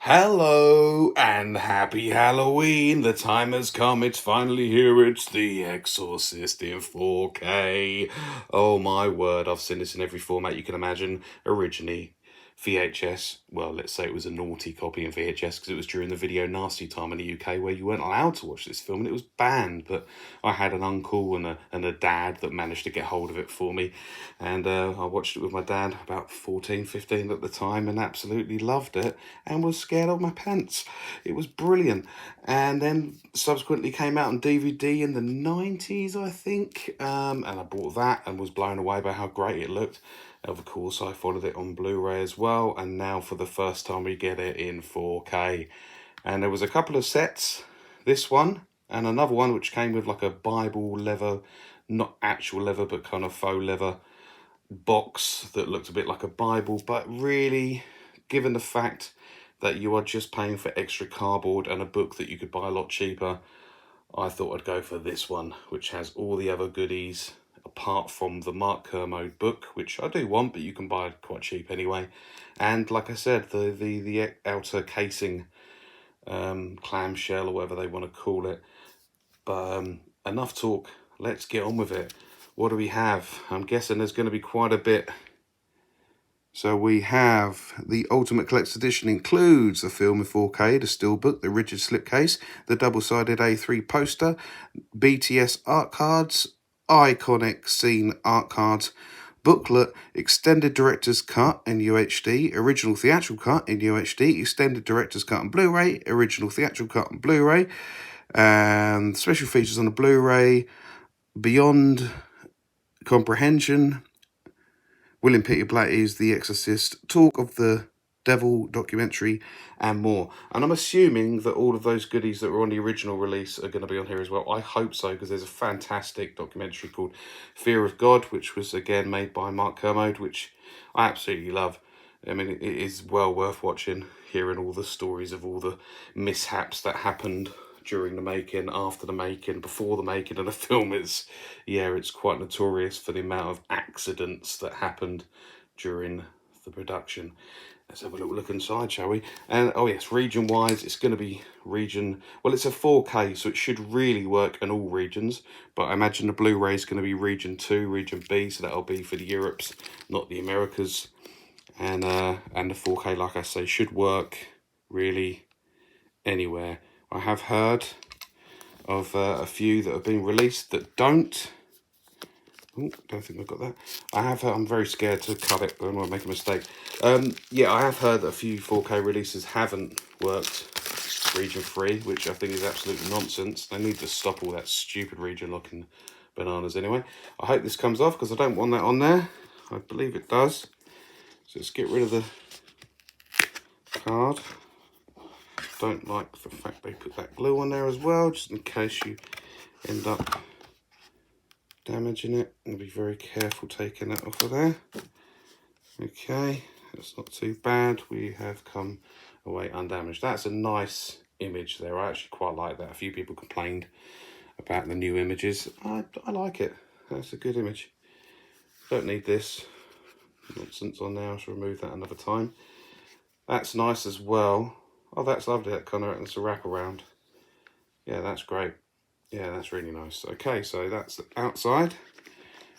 Hello and happy Halloween. The time has come. It's finally here. It's the Exorcist in 4K. Oh my word, I've seen this in every format you can imagine. Originally VHS, well, let's say it was a naughty copy in VHS because it was during the video nasty time in the UK where you weren't allowed to watch this film and it was banned. But I had an uncle and a dad that managed to get hold of it for me, and I watched it with my dad, about 14, 15 at the time, and absolutely loved it and was scared of my pants. It was brilliant. And then subsequently came out on DVD in the 90s, I think, and I bought that and was blown away by how great it looked. Of course, I followed it on Blu-ray as well, and now for the first time we get it in 4K. And there was a couple of sets, this one and another one which came with like a Bible leather, not actual leather but kind of faux leather box that looked a bit like a Bible. But really, given the fact that you are just paying for extra cardboard and a book that you could buy a lot cheaper, I thought I'd go for this one, which has all the other goodies apart from the Mark Kermode book, which I do want, but you can buy it quite cheap anyway. And like I said, the outer casing, clamshell or whatever they want to call it. But enough talk, let's get on with it. What do we have? I'm guessing there's going to be quite a bit. So we have the Ultimate Collector's Edition includes the film in 4K, the steelbook, the rigid slipcase, the double-sided A3 poster, BTS art cards, iconic scene art cards, booklet, extended director's cut in UHD, original theatrical cut in UHD, extended director's cut on Blu-ray, original theatrical cut on Blu-ray, and special features on the Blu-ray, Beyond Comprehension, William Peter Blatty's The Exorcist, Talk of the Devil documentary, and more. And I'm assuming that all of those goodies that were on the original release are going to be on here as well. I hope so, because there's a fantastic documentary called Fear of God, which was again made by Mark Kermode, which I absolutely love. I mean, it is well worth watching, hearing all the stories of all the mishaps that happened during the making, after the making, before the making of the film. It's quite notorious for the amount of accidents that happened during the production. Let's have a little look inside, shall we? And oh yes, region wise, it's going to be region, well, it's a 4K, so it should really work in all regions, but I imagine the Blu-ray is going to be region 2, region B, so that'll be for the Europes, not the Americas. And the 4K, like I say, should work really anywhere. I have heard of a few that have been released that don't. Oh, don't think I've got that. I'm very scared to cut it, but I might make a mistake. Yeah, I have heard that a few 4K releases haven't worked region 3, which I think is absolute nonsense. They need to stop all that stupid region looking bananas anyway. I hope this comes off because I don't want that on there. I believe it does. So let's get rid of the card. Don't like the fact they put that glue on there as well, just in case you end up damaging it. And be very careful taking that off of there. Okay, that's not too bad. We have come away undamaged. That's a nice image there. I actually quite like that. A few people complained about the new images. I like it. That's a good image. Don't need this nonsense on there. I shall remove that another time. That's nice as well. Oh, that's lovely, that colour, and it's a wraparound. Yeah, that's great. Yeah, that's really nice. Okay, so that's the outside.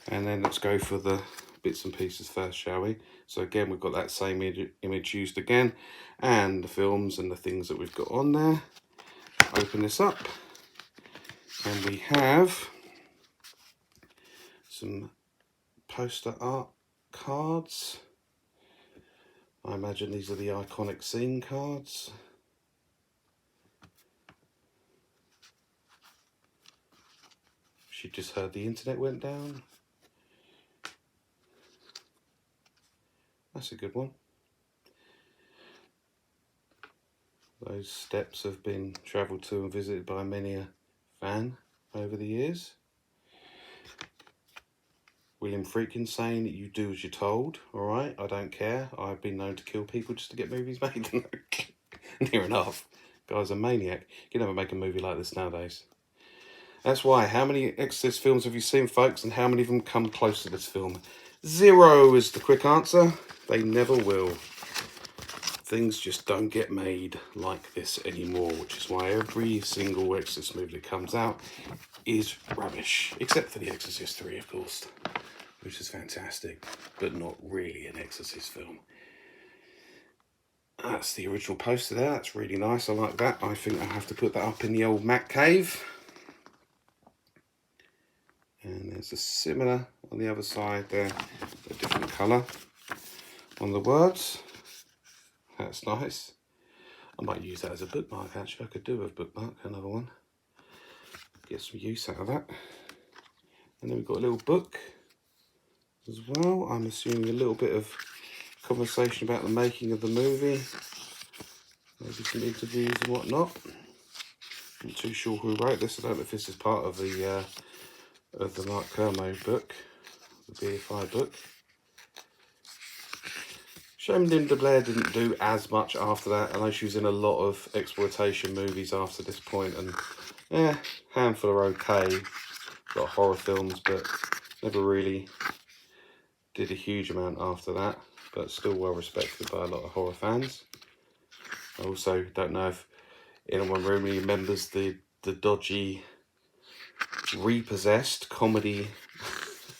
And then let's go for the bits and pieces first, shall we? So again, we've got that same image used again. And the films and the things that we've got on there. Open this up. And we have some poster art cards. I imagine these are the iconic scene cards. She just heard the internet went down. That's a good one. Those steps have been travelled to and visited by many a fan over the years. William Friedkin saying that you do as you're told, alright, I don't care. I've been known to kill people just to get movies made. Near enough. Guy's a maniac. You never make a movie like this nowadays. That's why. How many Exorcist films have you seen, folks, and how many of them come close to this film? 0 is the quick answer. They never will. Things just don't get made like this anymore, which is why every single Exorcist movie that comes out is rubbish, except for The Exorcist 3, of course, which is fantastic, but not really an Exorcist film. That's the original poster there. That's really nice. I like that. I think I'll have to put that up in the old Mac cave. And there's a similar on the other side there, a different colour on the words. That's nice. I might use that as a bookmark, actually. I could do a bookmark, another one. Get some use out of that. And then we've got a little book as well. I'm assuming a little bit of conversation about the making of the movie. Maybe some interviews and whatnot. Not too sure who wrote this. I don't know if this is part of the Mark Kermode book, the BFI book. Shame Linda Blair didn't do as much after that. I know she was in a lot of exploitation movies after this point, and yeah, handful are okay. A lot of horror films, but never really did a huge amount after that, but still well respected by a lot of horror fans. I also don't know if anyone really remembers the dodgy Repossessed comedy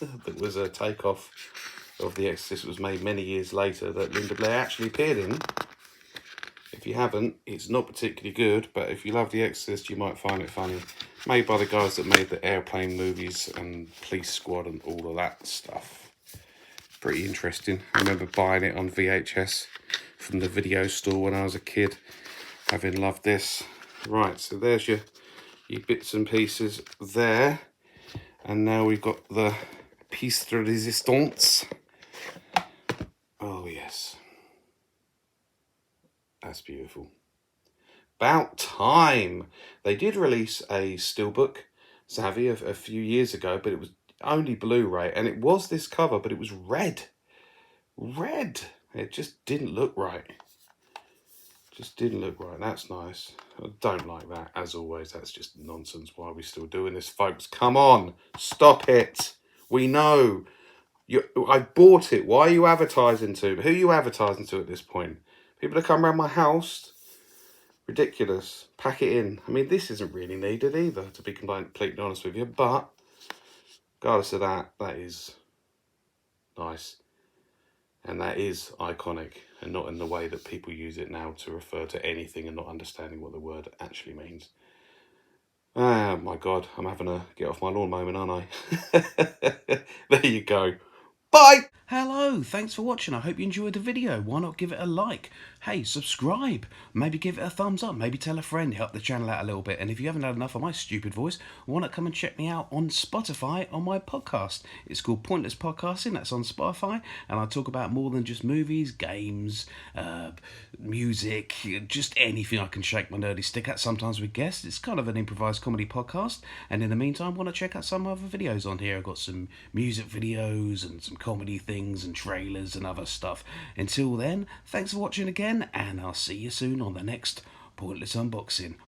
that was a takeoff of The Exorcist. It was made many years later that Linda Blair actually appeared in. If you haven't, it's not particularly good, but if you love The Exorcist, you might find it funny. Made by the guys that made the Airplane movies and Police Squad and all of that stuff. Pretty interesting. I remember buying it on VHS from the video store when I was a kid, having loved this. Right, so there's your bits and pieces there. And now we've got the piece de resistance. Oh, yes. That's beautiful. About time. They did release a steelbook, Savvy, a few years ago, but it was only Blu-ray, and it was this cover, but it was red. Red. It just didn't look right. Just didn't look right. That's nice. I don't like that, as always. That's just nonsense. Why are we still doing this, folks? Come on. Stop it. We know. I bought it. Why are you advertising to? Who are you advertising to at this point? People that come around my house? Ridiculous. Pack it in. I mean, this isn't really needed either, to be completely honest with you. But, regardless of that, that is nice. And that is iconic, and not in the way that people use it now to refer to anything and not understanding what the word actually means. Ah, my God, I'm having a get off my lawn moment, aren't I? There you go. Bye! Hello, thanks for watching. I hope you enjoyed the video. Why not give it a like? Hey, subscribe. Maybe give it a thumbs up. Maybe tell a friend. Help the channel out a little bit. And if you haven't had enough of my stupid voice, why not come and check me out on Spotify on my podcast? It's called Pointless Podcasting. That's on Spotify. And I talk about more than just movies, games, music, just anything I can shake my nerdy stick at, sometimes with guests. It's kind of an improvised comedy podcast. And in the meantime, want to check out some other videos on here. I've got some music videos and some comedy things and trailers and other stuff. Until then, thanks for watching again, and I'll see you soon on the next Pointless Unboxing.